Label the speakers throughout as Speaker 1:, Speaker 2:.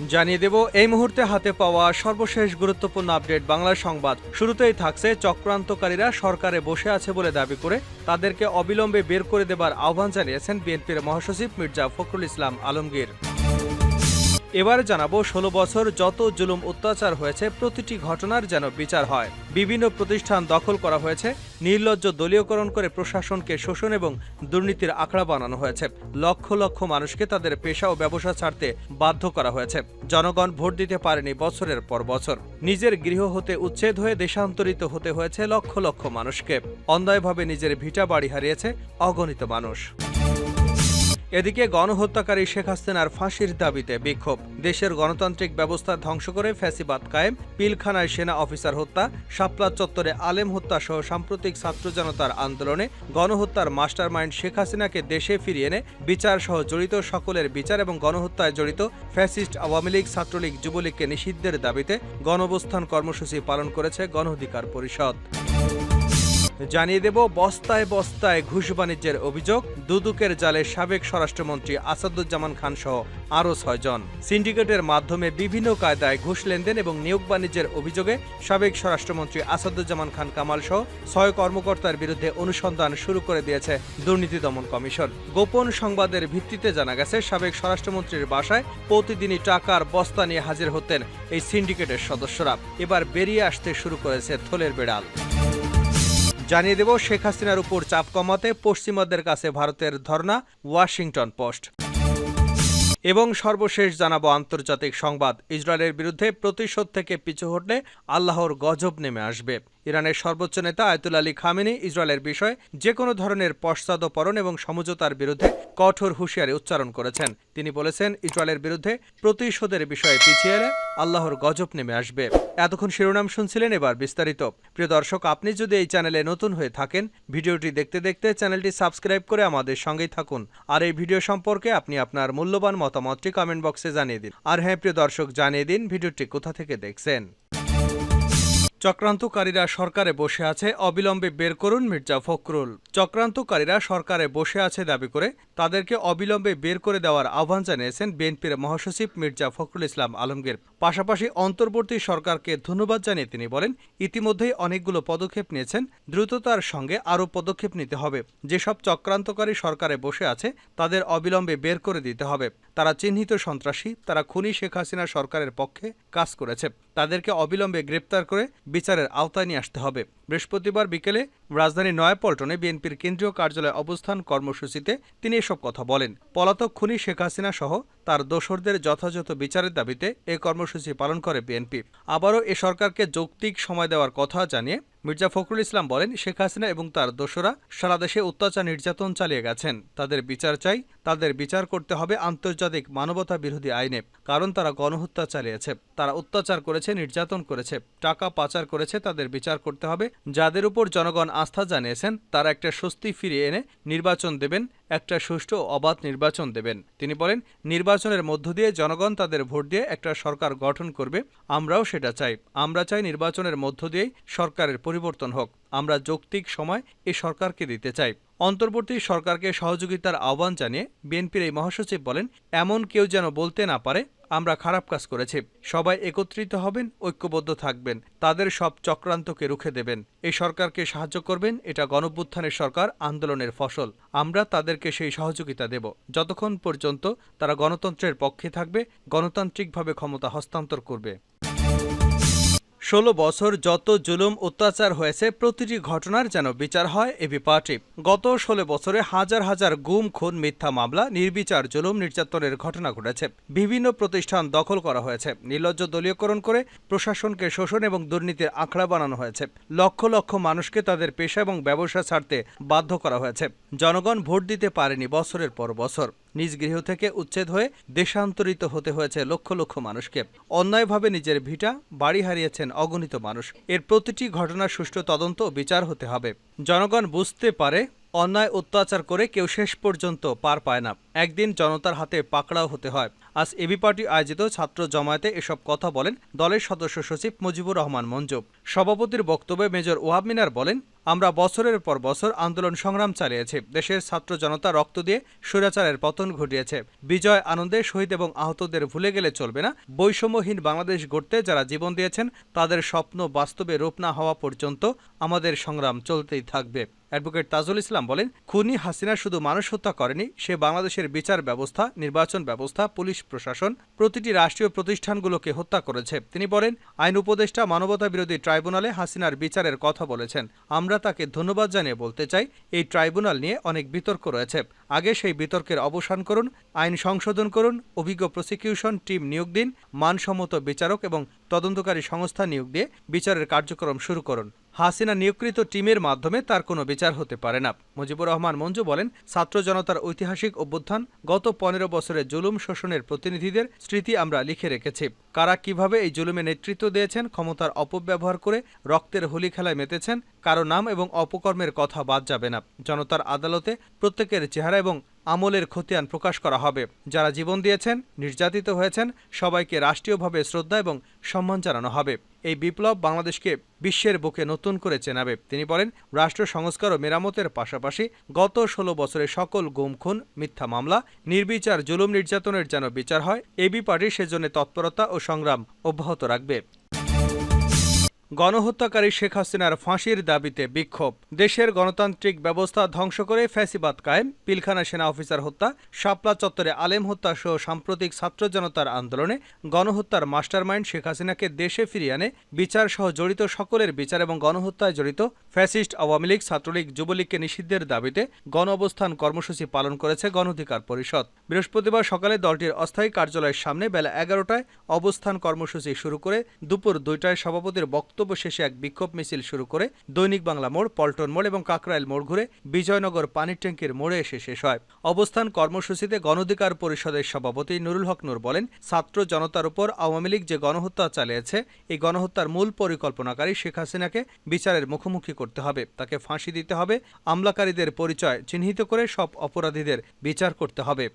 Speaker 1: জানিয়ে দেব এই মুহূর্তে হাতে পাওয়া সর্বশেষ গুরুত্বপূর্ণ আপডেট বাংলা সংবাদ। শুরুতেই থাকছে চক্রান্তকারীরা সরকারে বসে আছে বলে দাবি করে তাদেরকে অবিলম্বে বের করে দেবার আহ্বান জানিয়েছেন বিএনপির মহাসচিব মির্জা ফখরুল ইসলাম আলমগীর। এবারে জানাবো ১৬ বছর যত জুলুম অত্যাচার হয়েছে প্রতিটি ঘটনার যেন বিচার হয়। বিভিন্ন প্রতিষ্ঠান দখল করা হয়েছে, নির্লজ্জ দলীয়করণ করে প্রশাসনকে শোষণ এবং দুর্নীতির আখড়া বানানো হয়েছে। লক্ষ লক্ষ মানুষকে তাদের পেশা ও ব্যবসা ছাড়তে বাধ্য করা হয়েছে। জনগণ ভোট দিতে পারেনি বছরের পর বছর। নিজের গৃহ হতে উচ্ছেদ হয়ে দেশান্তরিত হতে হয়েছে লক্ষ লক্ষ মানুষকে। অন্যায়ভাবে নিজের ভিটা বাড়ি হারিয়েছে অগণিত মানুষ। এদিকে গণহত্যাকারী শেখ হাসিনার ফাঁসির দাবিতে বিক্ষোভ। দেশের গণতান্ত্রিক ব্যবস্থা ধ্বংস করে ফ্যাসিবাদ কায়েম, পিলখানায় সেনা অফিসার হত্যা, শাপলা চত্বরে আলেম হত্যা সহ সাম্প্রতিক ছাত্র জনতার আন্দোলনে গণহত্যার মাস্টারমাইন্ড শেখ হাসিনাকে দেশে ফিরিয়ে এনে বিচার সহ জড়িত সকলের বিচার এবং গণহত্যায় জড়িত ফ্যাসিস্ট আওয়ামী লীগ, ছাত্রলীগ, যুবলীগকে নিষিদ্ধের দাবিতে গণঅবস্থান কর্মসূচি পালন করেছে গণ অধিকার পরিষদ। জানিয়ে দেব বস্তায় বস্তায় ঘুষ বাণিজ্যের অভিযোগ। দুদকের জালে সাবেক স্বরাষ্ট্রমন্ত্রী আসাদুজ্জামান খান সহ আরও ৬ জন। সিন্ডিকেটের মাধ্যমে বিভিন্ন কায়দায় ঘুষ লেনদেন এবং নিয়োগ বাণিজ্যের অভিযোগে সাবেক স্বরাষ্ট্রমন্ত্রী আসাদুজ্জামান খান কামাল সহ ৬ কর্মকর্তার বিরুদ্ধে অনুসন্ধান শুরু করে দিয়েছে দুর্নীতি দমন কমিশন। গোপন সংবাদের ভিত্তিতে জানা গেছে সাবেক স্বরাষ্ট্রমন্ত্রীর বাসায় প্রতিদিনই টাকার বস্তা নিয়ে হাজির হতেন এই সিন্ডিকেটের সদস্যরা। এবার বেরিয়ে আসতে শুরু করেছে থলের বেড়াল। জানিয়ে দেব শেখ হাসিনার উপর চাপ কমাতে পশ্চিমাদের কাছে ভারতের ধর্ণা, ওয়াশিংটন পোস্ট। এবং সর্বশেষ জানাবো আন্তর্জাতিক সংবাদ। ইসরায়েলের বিরুদ্ধে প্রতিশোধ থেকে পিছু হটলে আল্লাহর গজব নেমে আসবে। ইরানের সর্বোচ্চ নেতা আয়াতুল্লাহ আলী খামেনি ইসরায়েলের বিষয়ে যে কোনো ধরনের পশ্চাদপরণ এবং সমঝোতার বিরুদ্ধে কঠোর হুঁশিয়ারি উচ্চারণ করেছেন। তিনি বলেছেন, ইসরায়েলের বিরুদ্ধে প্রতিশোধের বিষয়ে পিছিয়ে এলে আল্লাহর গজব নেমে আসবে। এতক্ষণ শিরোনাম শুনছিলেন, এবার বিস্তারিত। প্রিয় দর্শক, আপনি যদি এই চ্যানেলে নতুন হয়ে থাকেন, ভিডিওটি দেখতে দেখতে চ্যানেলটি সাবস্ক্রাইব করে আমাদের সঙ্গেই থাকুন। আর এই ভিডিও সম্পর্কে আপনি আপনার মূল্যবান মতামতটি কমেন্ট বক্সে জানিয়ে দিন। আর হ্যাঁ প্রিয় দর্শক, জানিয়ে দিন ভিডিওটি কোথা থেকে দেখছেন। চক্রান্তকারীরা সরকারে বসে আছে, অবিলম্বে বের করুন মির্জা ফখরুল। চক্রান্তকারীরা সরকারে বসে আছে দাবি করে তাদেরকে অবিলম্বে বের করে দেওয়ার আহ্বান জানিয়েছেন বিএনপির মহাসচিব মির্জা ফখরুল ইসলাম আলমগীর। পাশাপাশি অন্তর্বর্তী সরকারকে ধন্যবাদ জানিয়ে তিনি বলেন, ইতিমধ্যেই অনেকগুলো পদক্ষেপ নিয়েছেন, দ্রুততার সঙ্গে আরও পদক্ষেপ নিতে হবে। যেসব চক্রান্তকারী সরকারে বসে আছে তাদের অবিলম্বে বের করে দিতে হবে। তারা চিহ্নিত সন্ত্রাসী, তারা খুনি শেখ হাসিনা সরকারের পক্ষে কাজ করেছে। তাদেরকে অবিলম্বে গ্রেপ্তার করে বিচারের আওতায় নিয়ে আসতে হবে। বৃহস্পতিবার বিকেলে রাজধানীর নয়াপল্টনে বিএনপির কেন্দ্রীয় কার্যালয়ে অবস্থান কর্মসূচিতে তিনি এসব কথা বলেন। পলাতক খুনি শেখ হাসিনা সহ তার দোসরদের যথাযথ বিচারের দাবিতে এই কর্মসূচি পালন করে বিএনপি। আবারও এ সরকারকে যৌক্তিক সময় দেওয়ার কথা জানিয়ে মির্জা ফখরুল ইসলাম বলেন, শেখ হাসিনা এবং তার দোসরা সারা দেশে অত্যাচার নির্যাতন চালিয়ে গেছেন। তাদের বিচার চাই, তাদের বিচার করতে হবে আন্তর্জাতিক মানবতা বিরোধী আইনে। কারণ তারা গণহত্যা চালিয়েছে, তারা অত্যাচার করেছে, নির্যাতন করেছে, টাকা পাচার করেছে। তাদের বিচার করতে হবে। যাদের উপর জনগণ আস্থা জানিয়েছেন তারা একটা স্বস্তি ফিরিয়ে এনে নির্বাচন দেবেন, একটা সুষ্ঠু ও অবাধ নির্বাচন দেবেন। তিনি বলেন, নির্বাচনের মধ্য দিয়ে জনগণ তাদের ভোট দিয়ে একটা সরকার গঠন করবে। আমরাও সেটা চাই। আমরা চাই নির্বাচনের মধ্য দিয়েই সরকারের পরিবর্তন হোক। আমরা যৌক্তিক সময় এই সরকারকে দিতে চাই। অন্তর্বর্তী সরকারকে সহযোগিতার আহ্বান জানিয়ে বিএনপির এই মহাসচিব বলেন, এমন কেউ যেন বলতে না পারে আমরা খারাপ কাজ করেছি। সবাই একত্রিত হবেন, ঐক্যবদ্ধ থাকবেন, তাদের সব চক্রান্তকে রুখে দেবেন, এই সরকারকে সাহায্য করবেন। এটা গণঅভ্যুত্থানের সরকার, আন্দোলনের ফসল। আমরা তাদেরকে সেই সহযোগিতা দেব যতক্ষণ পর্যন্ত তারা গণতন্ত্রের পক্ষে থাকবে, গণতান্ত্রিকভাবে ক্ষমতা হস্তান্তর করবে। ১৬ বছর যত জুলুম অত্যাচার হয়েছে প্রতিটি ঘটনার যেন বিচার হয় এবি পার্টি। গত ১৬ বছরে হাজার হাজার গুম, খুন, মিথ্যা মামলা, নির্বিচার জুলুম নির্যাতনের ঘটনা ঘটেছে। বিভিন্ন প্রতিষ্ঠান দখল করা হয়েছে, নির্লজ্জ দলীয়করণ করে প্রশাসনকে শোষণ এবং দুর্নীতির আখড়া বানানো হয়েছে। লক্ষ লক্ষ মানুষকে তাদের পেশা এবং ব্যবসা ছাড়তে বাধ্য করা হয়েছে। জনগণ ভোট দিতে পারেনি বছরের পর বছর। নিজ গৃহ থেকে উচ্ছেদ হয়ে দেশান্তরিত হতে হয়েছে লক্ষ লক্ষ মানুষকে। অন্যায়ভাবে নিজের ভিটা বাড়ি হারিয়েছেন অগণিত মানুষ। এর প্রতিটি ঘটনার সুষ্ঠু তদন্ত ও বিচার হতে হবে। জনগণ বুঝতে পারে অন্যায় অত্যাচার করে কেউ শেষ পর্যন্ত পার পায় না, একদিন জনতার হাতে পাকড়াও হতে হয়। আজ এবি পার্টি আয়োজিত ছাত্র জমায়েতে এসব কথা বলেন দলের সদস্য সচিব মুজিবুর রহমান মঞ্জু। সভাপতির বক্তব্যে মেজর ওয়াহাব মিনার বলেন, আমরা বছরের পর বছর আন্দোলন সংগ্রাম চালিয়েছি। দেশের ছাত্র জনতা রক্ত দিয়ে স্বৈরাচারের পতন ঘটিয়েছে। বিজয় আনন্দে শহীদ এবং আহতদের ভুলে গেলে চলবে না। বৈষম্যহীন বাংলাদেশ গড়তে যারা জীবন দিয়েছেন তাদের স্বপ্ন বাস্তবে রূপ না হওয়া পর্যন্ত আমাদের সংগ্রাম চলতেই থাকবে। অ্যাডভোকেট তাজুল ইসলাম বলেন, খুনি হাসিনা শুধু মানুষ হত্যা করেনি, সে বাংলাদেশের বিচার ব্যবস্থা, নির্বাচন ব্যবস্থা, পুলিশ প্রশাসন, প্রতিটি রাষ্ট্রীয় প্রতিষ্ঠানগুলোকে হত্যা করেছে। তিনি বলেন, আইন উপদেষ্টা মানবতা বিরোধী ট্রাইব্যুনালে হাসিনার বিচারের কথা বলেছেন। আমরা তাকে ধন্যবাদ জানিয়ে বলতে চাই, এই ট্রাইব্যুনাল নিয়ে অনেক বিতর্ক রয়েছে। আগে সেই বিতর্কের অবসান করুন, আইন সংশোধন করুন, অভিজ্ঞ প্রসিকিউশন টিম নিয়োগ দিন, মানসম্মত বিচারক এবং তদন্তকারী সংস্থা নিয়োগ দিয়ে বিচারের কার্যক্রম শুরু করুন। হাসিনা নিয়োগকৃত টিমের মাধ্যমে তার কোনো বিচার হতে পারে না। মুজিবুর রহমান মঞ্জু বলেন, ছাত্র জনতার ঐতিহাসিক অভ্যুত্থান, গত 15 বছরের জুলুম শোষণের প্রতিনিধিদের স্মৃতি আমরা লিখে রেখেছি। কারা কিভাবে এই জুলুমে নেতৃত্ব দিয়েছেন, ক্ষমতার অপব্যবহার করে রক্তের হোলি খেলায় মেতেছেন, কারো নাম এবং অপকর্মের কথা বাদ যাবে না। জনতার আদালতে প্রত্যেকের চেহারা এবং আমলের খতিয়ান প্রকাশ করা হবে। যারা জীবন দিয়েছেন, নির্যাতিত হয়েছেন, সবাইকে রাষ্ট্রীয়ভাবে শ্রদ্ধা এবং সম্মান জানানো হবে। এই বিপ্লব বাংলাদেশকে বিশ্বের বুকে নতুন করে চেনাবে। তিনি বলেন, রাষ্ট্র সংস্কার ও মেরামতের পাশাপাশি গত 16 বছরে সকল গুম খুন, মিথ্যা মামলা, নির্বিচার জুলুম নির্যাতনের যেন বিচার হয়, এবি পার্টি সেজন্য তৎপরতা ও সংগ্রাম অব্যাহত রাখবে। গণহত্যাকারী শেখ হাসিনার ফাঁসির দাবিতে বিক্ষোভ। দেশের গণতান্ত্রিক ব্যবস্থা ধ্বংস করে ফ্যাসিবাদ কায়েম, পিলখানা সেনা অফিসার হত্যা, শাপলা চত্বরে আলেম হত্যা সহ সাম্প্রতিক ছাত্র জনতার আন্দোলনে গণহত্যার মাস্টারমাইন্ড শেখ হাসিনাকে দেশে ফিরিয়ে আনে বিচার সহ জড়িত সকলের বিচার এবং গণহত্যায় জড়িত ফ্যাসিস্ট আওয়ামী লীগ, ছাত্রলীগ, যুবলীগকে নিষিদ্ধের দাবিতে গণ অবস্থান কর্মসূচি পালন করেছে গণ অধিকার পরিষদ। বৃহস্পতিবার সকালে দলটির অস্থায়ী কার্যালয়ের সামনে বেলা 11টায় অবস্থান কর্মসূচি শুরু করে দুপুর 2টায় সভাপতির বক্তব্য শেষে এক বিক্ষোভ মিছিল শুরু করে দৈনিক বাংলা মোড়, পল্টন মোড় এবং কাকরাইল মোড় ঘুরে বিজয়নগর পানির ট্যাঙ্কির মোড়ে এসে শেষ হয়। অবস্থান কর্মসূচিতে গণ অধিকার পরিষদের সভাপতি নুরুল হক নূর বলেন, ছাত্র জনতার উপর আওয়ামী লীগ যে গণহত্যা চালিয়েছে, এই গণহত্যার মূল পরিকল্পনাকারী শেখ হাসিনাকে বিচারের মুখোমুখি করতে হবে, তাকে ফাঁসি দিতে হবে, আমলাকারীদের পরিচয় চিহ্নিত করে সব অপরাধীদের বিচার করতে হবে।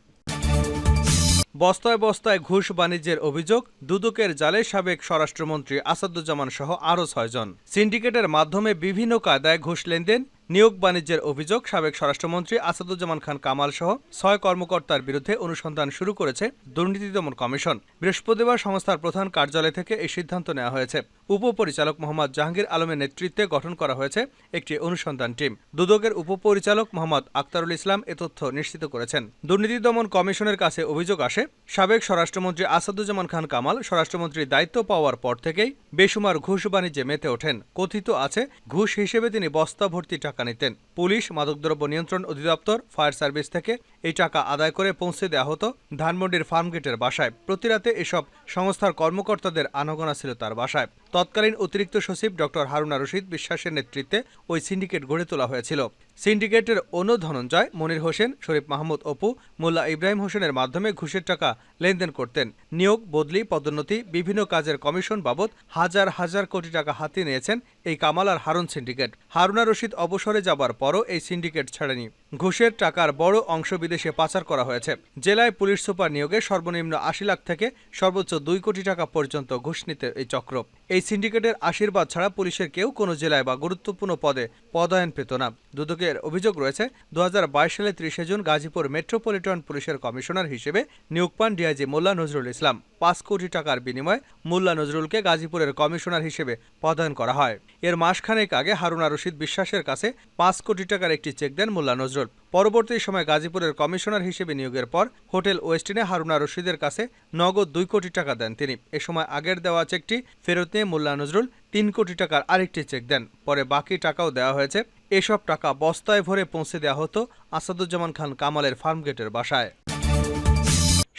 Speaker 1: বস্তায় বস্তায় ঘুষ বাণিজ্যের অভিযোগ, দুদকের জালে সাবেক স্বরাষ্ট্রমন্ত্রী আসাদুজ্জামান সহ আরও 6 জন। সিন্ডিকেটের মাধ্যমে বিভিন্ন কায়দায় ঘুষ লেনদেন, নিয়োগ বাণিজ্যের অভিযোগ, সাবেক স্বরাষ্ট্রমন্ত্রী আসাদুজ্জামান খান কামাল সহ 6 কর্মকর্তার বিরুদ্ধে অনুসন্ধান শুরু করেছে দুর্নীতি দমন কমিশন। বৃহস্পতিবার সংস্থার প্রধান কার্যালয় থেকে এই সিদ্ধান্ত নেওয়া হয়েছে। উপপরিচালক মোহাম্মদ জাহাঙ্গীর আলমের নেতৃত্বে গঠন করা হয়েছে একটি অনুসন্ধান টিম। দুদকের উপপরিচালক মোহাম্মদ আক্তারুল ইসলাম এ তথ্য নিশ্চিত করেছেন। দুর্নীতি দমন কমিশনের কাছে অভিযোগ আসে, সাবেক স্বরাষ্ট্রমন্ত্রী আসাদুজ্জামান খান কামাল স্বরাষ্ট্রমন্ত্রীর দায়িত্ব পাওয়ার পর থেকেই বেসুমার ঘুষ বাণিজ্যে মেতে ওঠেন। কথিত আছে, ঘুষ হিসেবে তিনি বস্তা ভর্তি টাকা নিতেন। পুলিশ, মাদকদ্রব্য নিয়ন্ত্রণ অধিদপ্তর, ফায়ার সার্ভিস থেকে এই টাকা আদায় করে পৌঁছে দেওয়া হতো ধানমন্ডির ফার্মগেটের বাসায়। প্রতিরাতে এসব সংস্থার কর্মকর্তাদের আনাগোনা ছিল তার বাসায়। তৎকালীন অতিরিক্ত সচিব ডক্টর হারুনা রশিদ বিশ্বাসের নেতৃত্বে ওই সিন্ডিকেট গড়ে তোলা হয়েছিল। সিন্ডিকেটের অন্য ধনঞ্জয়, মনির হোসেন, শরীফ মাহমুদ অপু, মোল্লা ইব্রাহিম হোসেনের মাধ্যমে ঘুষের টাকা লেনদেন করতেন। নিয়োগ, বদলি, পদোন্নতি, বিভিন্ন কাজের কমিশন বাবদ হাজার হাজার কোটি টাকা হাতিয়ে নিয়েছেন এই কামাল আর হারুন সিন্ডিকেট। হারুনা রশিদ অবসরে যাবার পরও এই সিন্ডিকেট ছাড়েনি। ঘুষের টাকার বড় অংশ বিদেশে পাচার করা হয়েছে। জেলায় পুলিশ সুপার নিয়োগে সর্বনিম্ন 80 লাখ থেকে সর্বোচ্চ 2 কোটি টাকা পর্যন্ত ঘুষ নিতে এই চক্র। এই সিন্ডিকেটের আশীর্বাদ ছাড়া পুলিশের কেউ কোনো জেলায় বা গুরুত্বপূর্ণ পদে পদায়ন পেত না। দুদকের অভিযোগ রয়েছে, 2022 সালে 30 জুন গাজীপুর মেট্রোপলিটন পুলিশের কমিশনার হিসেবে নিয়োগ পান ডিআইজি মোল্লা নজরুল ইসলাম। 5 কোটি টাকার বিনিময়ে মোল্লা নজরুলকে গাজীপুরের কমিশনার হিসেবে পদায়ন করা হয়। এর মাসখানেক আগে হারুনা রশিদ বিশ্বাসের কাছে 5 কোটি টাকার একটি চেক দেন মোল্লা নজরুল। পরবর্তী সময় গাজীপুরের কমিশনার হিসেবে নিয়োগের পর হোটেল ওয়েস্টিনে হারুনা রশিদের কাছে নগদ 2 কোটি টাকা দেন তিনি। এ সময় আগের দেওয়া চেকটি ফেরত নিয়ে মোল্লা নজরুল 3 কোটি টাকার আরেকটি চেক দেন। পরে বাকি টাকাও দেওয়া হয়েছে। এসব টাকা বস্তায় ভরে পৌঁছে দেওয়া হতো আসাদুজ্জামান খান কামালের ফার্মগেটের বাসায়।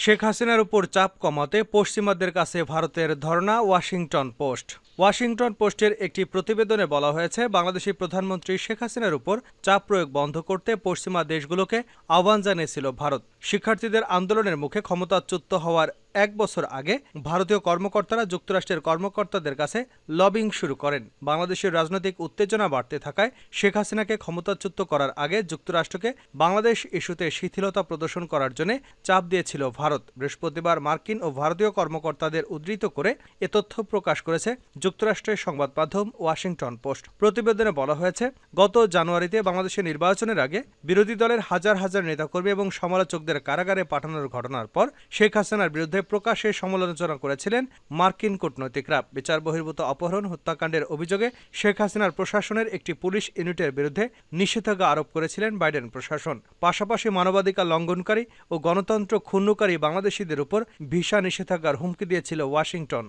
Speaker 1: শেখ হাসিনার উপর চাপ কমাতে পশ্চিমাদের কাছে ভারতের ধর্ণা, ওয়াশিংটন পোস্ট। ওয়াশিংটন পোস্টের একটি প্রতিবেদনে বলা হয়েছে, বাংলাদেশী প্রধানমন্ত্রী শেখ হাসিনার উপর চাপ প্রয়োগ বন্ধ করতে পশ্চিমা দেশগুলোকে আহ্বান জানিয়েছিল ভারত। শিক্ষার্থীদের আন্দোলনের মুখে ক্ষমতাচ্যুত হওয়ার 1 বছর আগে ভারতীয় কর্মকর্তারা যুক্তরাষ্ট্রের কর্মকর্তাদের কাছে লবিং শুরু করেন। বাংলাদেশের রাজনৈতিক উত্তেজনা বাড়তে থাকায় শেখ হাসিনাকে ক্ষমতাচ্যুত করার আগে যুক্তরাষ্ট্রকে বাংলাদেশ ইস্যুতে শিথিলতা প্রদর্শন করার জন্য চাপ দিয়েছিল ভারত। বৃহস্পতিবার মার্কিন ও ভারতীয় কর্মকর্তাদের উদ্ধৃত করে এ তথ্য প্রকাশ করেছে যুক্তরাষ্ট্রের সংবাদ মাধ্যম ওয়াশিংটন পোস্ট। প্রতিবেদনে বলা হয়েছে, গত জানুয়ারিতে বাংলাদেশের নির্বাচনের আগে বিরোধী দলের হাজার হাজার নেতাকর্মী এবং সমালোচকদের কারাগারে পাঠানোর ঘটনার পর শেখ হাসিনার বিরুদ্ধে প্রকাশ্যে সমালোচনা করেছিলেন মার্কিন কূটনৈতিকরা। বিচার বহির্ভূত অপহরণ হত্যাকাণ্ডের অভিযোগে শেখ হাসিনার প্রশাসনের একটি পুলিশ ইউনিটের বিরুদ্ধে নিষেধাজ্ঞা আরোপ করেছিলেন বাইডেন প্রশাসন। পাশাপাশি মানবাধিকার লঙ্ঘনকারী ও গণতন্ত্র ক্ষুণ্ণকারী বাংলাদেশিদের উপর ভিসা নিষেধাজ্ঞার হুমকি দিয়েছিল ওয়াশিংটন।